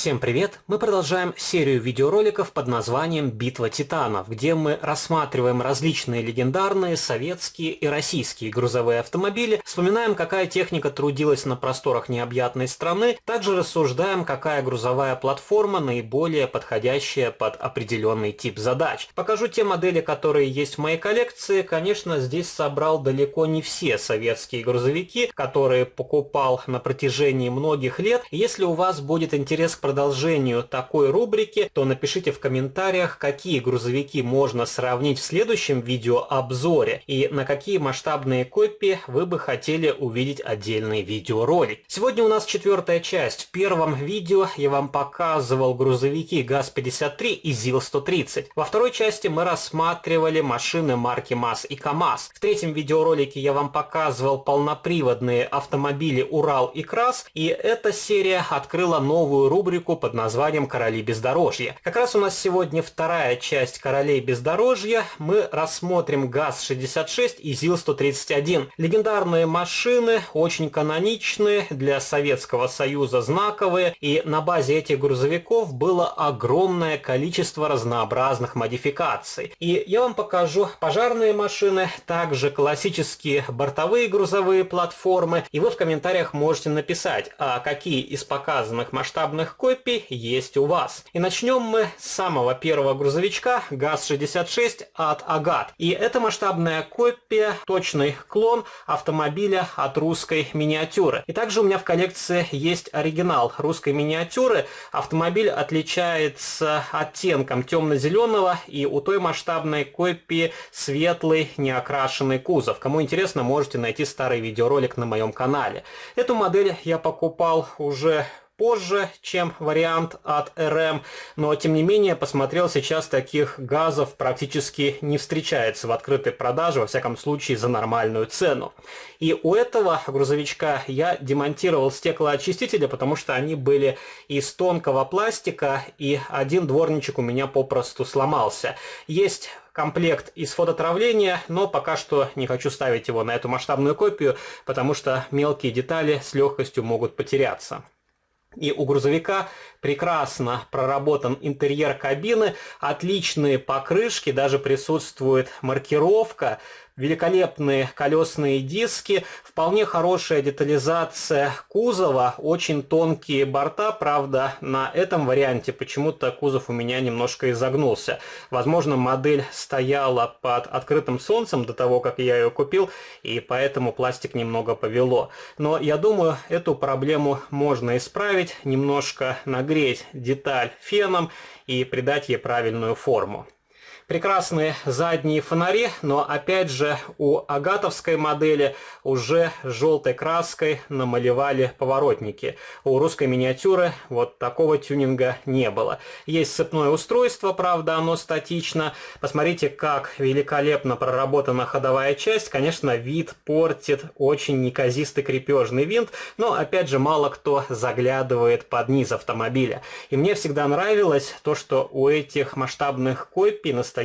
Всем привет! Мы продолжаем серию видеороликов под названием «Битва титанов», где мы рассматриваем различные легендарные советские и российские грузовые автомобили, вспоминаем, какая техника трудилась на просторах необъятной страны, также рассуждаем, какая грузовая платформа наиболее подходящая под определенный тип задач. Покажу те модели, которые есть в моей коллекции. Конечно, здесь собрал далеко не все советские грузовики, которые покупал на протяжении многих лет. Если у вас будет интерес к продолжению такой рубрики, то напишите в комментариях, какие грузовики можно сравнить в следующем видеообзоре и на какие масштабные копии вы бы хотели увидеть отдельный видеоролик. Сегодня у нас четвертая часть. В первом видео я вам показывал грузовики ГАЗ-53 и ЗИЛ-130. Во второй части мы рассматривали машины марки МАЗ и КАМАЗ. В третьем видеоролике я вам показывал полноприводные автомобили Урал и КРАС, и эта серия открыла новую рубрику под названием «Короли бездорожья». Как раз у нас сегодня вторая часть «Королей бездорожья». Мы рассмотрим ГАЗ-66 и ЗИЛ-131. Легендарные машины, очень каноничные, для Советского Союза знаковые, и на базе этих грузовиков было огромное количество разнообразных модификаций. И я вам покажу пожарные машины, также классические бортовые грузовые платформы, и вы в комментариях можете написать, а какие из показанных масштабных копий есть у вас. И начнем мы с самого первого грузовичка ГАЗ-66 от Агат. И это масштабная копия, точный клон автомобиля от русской миниатюры. И также у меня в коллекции есть оригинал русской миниатюры. Автомобиль отличается оттенком темно-зеленого, и у той масштабной копии светлый неокрашенный кузов. Кому интересно, можете найти старый видеоролик на моем канале. Эту модель я покупал уже позже, чем вариант от РМ, но тем не менее посмотрел, сейчас таких газов практически не встречается в открытой продаже, во всяком случае за нормальную цену. И у этого грузовичка я демонтировал стеклоочистители, потому что они были из тонкого пластика, и один дворничек у меня попросту сломался. Есть комплект из фототравления, но пока что не хочу ставить его на эту масштабную копию, потому что мелкие детали с легкостью могут потеряться. И у грузовика прекрасно проработан интерьер кабины, отличные покрышки, даже присутствует маркировка, великолепные колесные диски, вполне хорошая детализация кузова, очень тонкие борта, правда, на этом варианте почему-то кузов у меня немножко изогнулся. Возможно, модель стояла под открытым солнцем до того, как я ее купил, и поэтому пластик немного повело. Но я думаю, эту проблему можно исправить, немножко нагреть деталь феном и придать ей правильную форму. Прекрасные задние фонари, но опять же у агатовской модели уже желтой краской намалевали поворотники. У русской миниатюры вот такого тюнинга не было. Есть сцепное устройство, правда оно статично. Посмотрите, как великолепно проработана ходовая часть. Конечно, вид портит очень неказистый крепежный винт, но опять же мало кто заглядывает под низ автомобиля. И мне всегда нравилось то, что у этих масштабных копий настоящие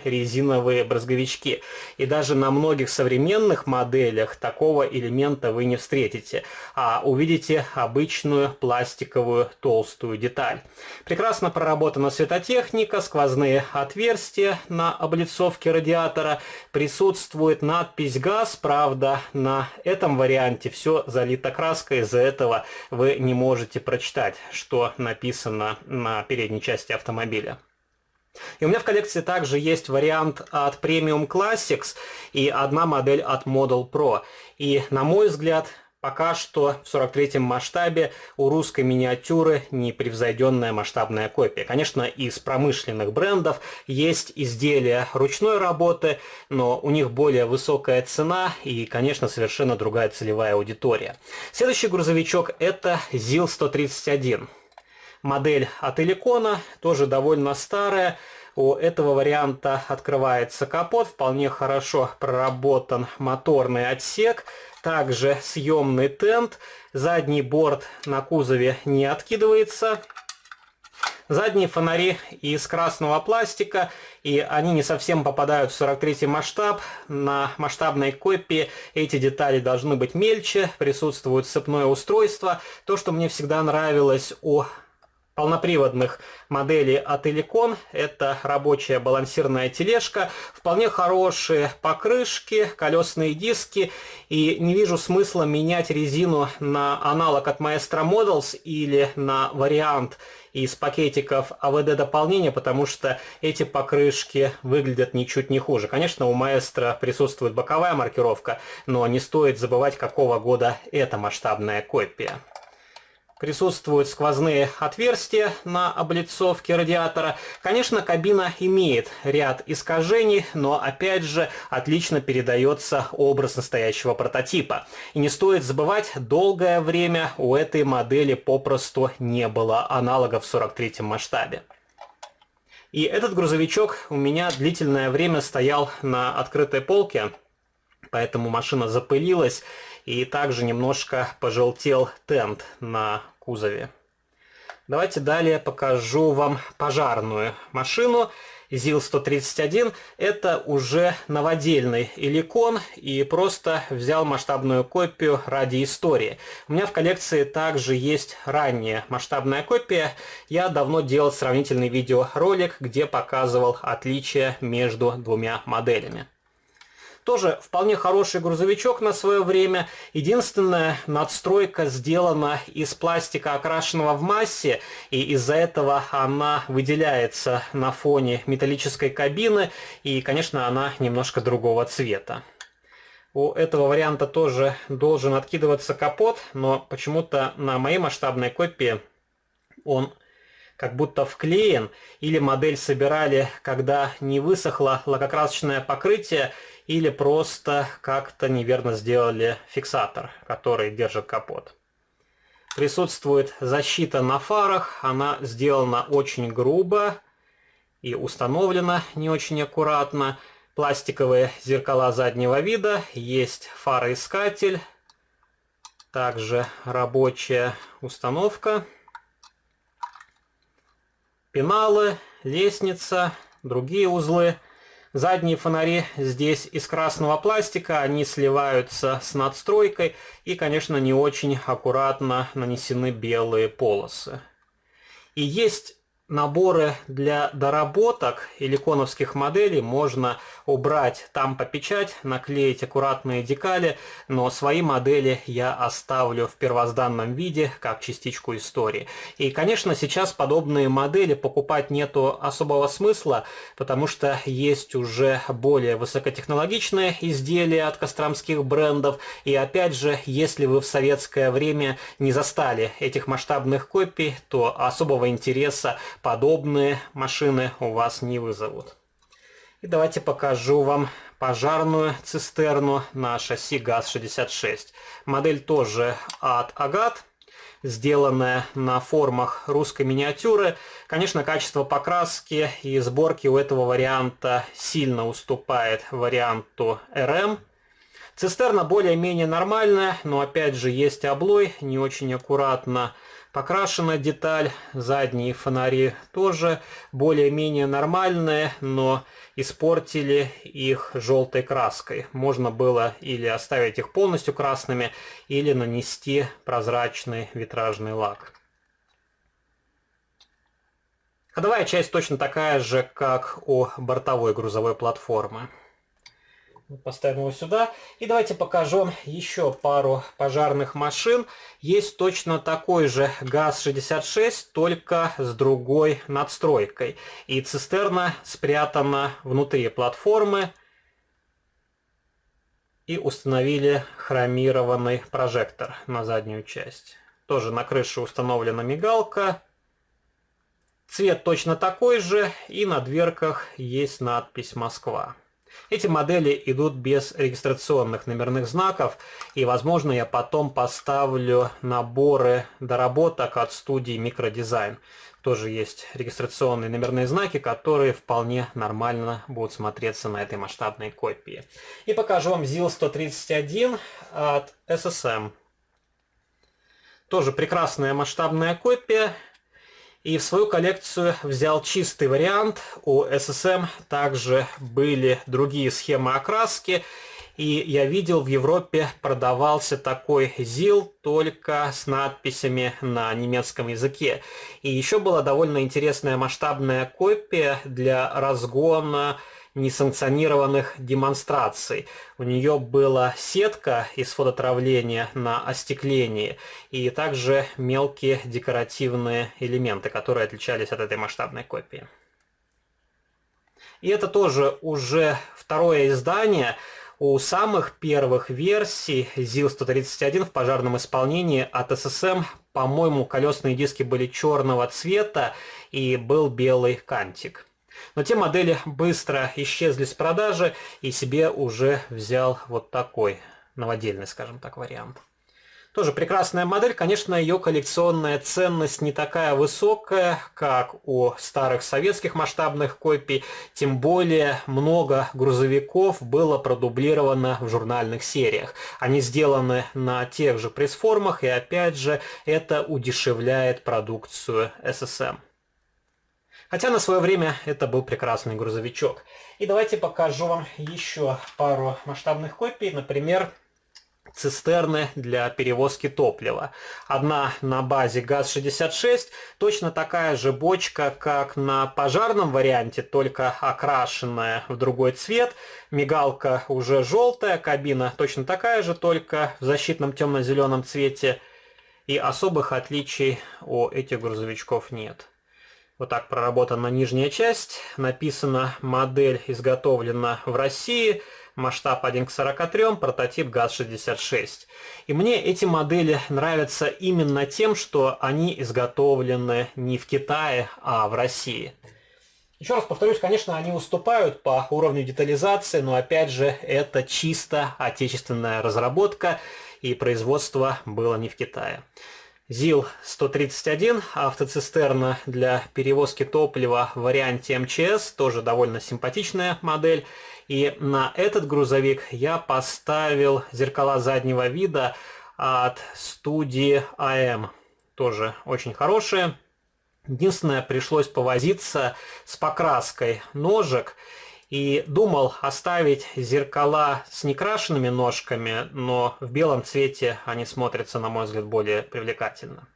резиновые брызговички. И даже на многих современных моделях такого элемента вы не встретите, а увидите обычную пластиковую толстую деталь. Прекрасно проработана светотехника, сквозные отверстия на облицовке радиатора, присутствует надпись «ГАЗ», правда, на этом варианте все залито краской, из-за этого вы не можете прочитать, что написано на передней части автомобиля. И у меня в коллекции также есть вариант от Premium Classics и одна модель от Model Pro. И, на мой взгляд, пока что в 43-м масштабе у русской миниатюры непревзойденная масштабная копия. Конечно, из промышленных брендов есть изделия ручной работы, но у них более высокая цена и, конечно, совершенно другая целевая аудитория. Следующий грузовичок – это ЗИЛ-131. Модель от Эликона, тоже довольно старая. У этого варианта открывается капот, вполне хорошо проработан моторный отсек, также съемный тент, задний борт на кузове не откидывается. Задние фонари из красного пластика, и они не совсем попадают в 43-й масштаб. На масштабной копии эти детали должны быть мельче, присутствует сцепное устройство. То, что мне всегда нравилось у полноприводных моделей от Elecon. Это рабочая балансирная тележка, вполне хорошие покрышки, колесные диски, и не вижу смысла менять резину на аналог от Maestro Models или на вариант из пакетиков АВД дополнения, потому что эти покрышки выглядят ничуть не хуже. Конечно, у Maestro присутствует боковая маркировка, но не стоит забывать, какого года эта масштабная копия. Присутствуют сквозные отверстия на облицовке радиатора. Конечно, кабина имеет ряд искажений, но опять же отлично передается образ настоящего прототипа. И не стоит забывать, долгое время у этой модели попросту не было аналогов в 43-м масштабе. И этот грузовичок у меня длительное время стоял на открытой полке, поэтому машина запылилась, и также немножко пожелтел тент на кузове. Давайте далее покажу вам пожарную машину ЗИЛ-131. Это уже новодельный Elecon, и просто взял масштабную копию ради истории. У меня в коллекции также есть ранняя масштабная копия. Я давно делал сравнительный видеоролик, где показывал отличия между двумя моделями. Тоже вполне хороший грузовичок на свое время. Единственная надстройка сделана из пластика, окрашенного в массе, и из-за этого она выделяется на фоне металлической кабины, и, конечно, она немножко другого цвета. У этого варианта тоже должен откидываться капот, но почему-то на моей масштабной копии он как будто вклеен, или модель собирали, когда не высохло лакокрасочное покрытие, или просто как-то неверно сделали фиксатор, который держит капот. Присутствует защита на фарах, она сделана очень грубо и установлена не очень аккуратно. Пластиковые зеркала заднего вида, есть фароискатель, также рабочая установка, пеналы, лестница, другие узлы. Задние фонари здесь из красного пластика, они сливаются с надстройкой, и, конечно, не очень аккуратно нанесены белые полосы. И есть наборы для доработок эликоновских моделей, можно убрать тампопечать, наклеить аккуратные декали, но свои модели я оставлю в первозданном виде, как частичку истории. И, конечно, сейчас подобные модели покупать нету особого смысла, потому что есть уже более высокотехнологичные изделия от костромских брендов, и опять же, если вы в советское время не застали этих масштабных копий, то особого интереса подобные машины у вас не вызовут. И давайте покажу вам пожарную цистерну на шасси ГАЗ-66. Модель тоже от Агат, сделанная на формах русской миниатюры. Конечно, качество покраски и сборки у этого варианта сильно уступает варианту РМ. Цистерна более-менее нормальная, но опять же есть облой, не очень аккуратно покрашена деталь. Задние фонари тоже более-менее нормальные, но испортили их желтой краской. Можно было или оставить их полностью красными, или нанести прозрачный витражный лак. Ходовая часть точно такая же, как у бортовой грузовой платформы. Поставим его сюда. И давайте покажу еще пару пожарных машин. Есть точно такой же ГАЗ-66, только с другой надстройкой. И цистерна спрятана внутри платформы. И установили хромированный прожектор на заднюю часть. Тоже на крыше установлена мигалка. Цвет точно такой же. И на дверках есть надпись «Москва». Эти модели идут без регистрационных номерных знаков, и, возможно, я потом поставлю наборы доработок от студии Микродизайн. Тоже есть регистрационные номерные знаки, которые вполне нормально будут смотреться на этой масштабной копии. И покажу вам ЗИЛ-131 от SSM. Тоже прекрасная масштабная копия. И в свою коллекцию взял чистый вариант. У SSM также были другие схемы окраски. И я видел, в Европе продавался такой ЗИЛ только с надписями на немецком языке. И еще была довольно интересная масштабная копия для разгона несанкционированных демонстраций. У нее была сетка из фототравления на остеклении и также мелкие декоративные элементы, которые отличались от этой масштабной копии. И это тоже уже второе издание. У самых первых версий ЗИЛ-131 в пожарном исполнении от ССМ, по-моему, колесные диски были черного цвета и был белый кантик. Но те модели быстро исчезли с продажи, и себе уже взял вот такой новодельный, скажем так, вариант. Тоже прекрасная модель, конечно, ее коллекционная ценность не такая высокая, как у старых советских масштабных копий, тем более много грузовиков было продублировано в журнальных сериях. Они сделаны на тех же пресс-формах, и опять же это удешевляет продукцию ССМ. Хотя на свое время это был прекрасный грузовичок. И давайте покажу вам еще пару масштабных копий, например, цистерны для перевозки топлива. Одна на базе ГАЗ-66, точно такая же бочка, как на пожарном варианте, только окрашенная в другой цвет. Мигалка уже желтая, кабина точно такая же, только в защитном темно-зеленом цвете. И особых отличий у этих грузовичков нет. Вот так проработана нижняя часть, написано «Модель изготовлена в России», масштаб 1 к 43, прототип ГАЗ-66. И мне эти модели нравятся именно тем, что они изготовлены не в Китае, а в России. Еще раз повторюсь, конечно, они уступают по уровню детализации, но опять же это чисто отечественная разработка, и производство было не в Китае. ЗИЛ-131, автоцистерна для перевозки топлива в варианте МЧС, тоже довольно симпатичная модель. И на этот грузовик я поставил зеркала заднего вида от студии АМ. Тоже очень хорошие. Единственное, пришлось повозиться с покраской ножек. И думал оставить зеркала с некрашенными ножками, но в белом цвете они смотрятся, на мой взгляд, более привлекательно.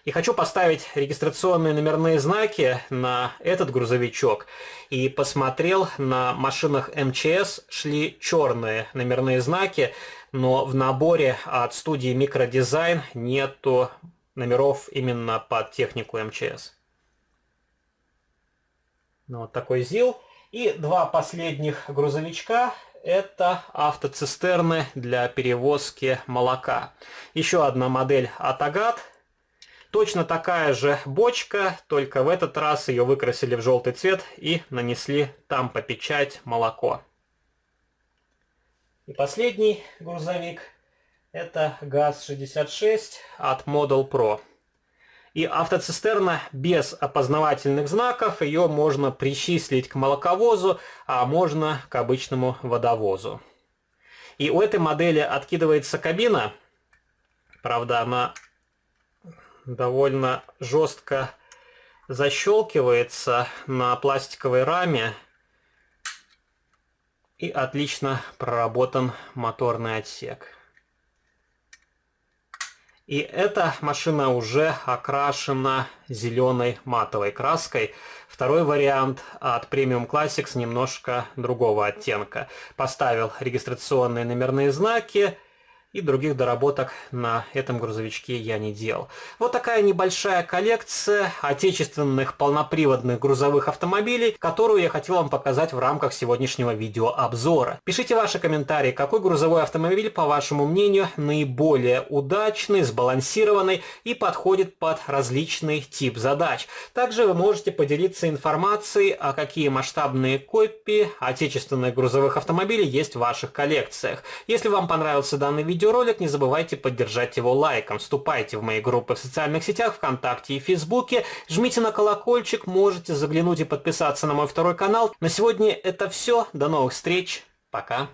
И хочу поставить регистрационные номерные знаки на этот грузовичок. И посмотрел, на машинах МЧС шли черные номерные знаки, но в наборе от студии Микродизайн нету номеров именно под технику МЧС. Вот такой ЗИЛ. И два последних грузовичка – это автоцистерны для перевозки молока. Еще одна модель от Агат. Точно такая же бочка, только в этот раз ее выкрасили в желтый цвет и нанесли тампопечать молоко. И последний грузовик – это ГАЗ-66 от Model Pro. И автоцистерна без опознавательных знаков, ее можно причислить к молоковозу, а можно к обычному водовозу. И у этой модели откидывается кабина, правда она довольно жестко защелкивается на пластиковой раме, и отлично проработан моторный отсек. И эта машина уже окрашена зеленой матовой краской. Второй вариант от Premium Classics немножко другого оттенка. Поставил регистрационные номерные знаки, и других доработок на этом грузовичке я не делал. Вот такая небольшая коллекция отечественных полноприводных грузовых автомобилей, которую я хотел вам показать в рамках сегодняшнего видеообзора. Пишите ваши комментарии, какой грузовой автомобиль, по вашему мнению, наиболее удачный, сбалансированный и подходит под различный тип задач. Также вы можете поделиться информацией, а какие масштабные копии отечественных грузовых автомобилей есть в ваших коллекциях. Если вам понравился данный видеоролик, не забывайте поддержать его лайком. Вступайте в мои группы в социальных сетях, ВКонтакте и Фейсбуке. Жмите на колокольчик, можете заглянуть и подписаться на мой второй канал. На сегодня это все. До новых встреч. Пока.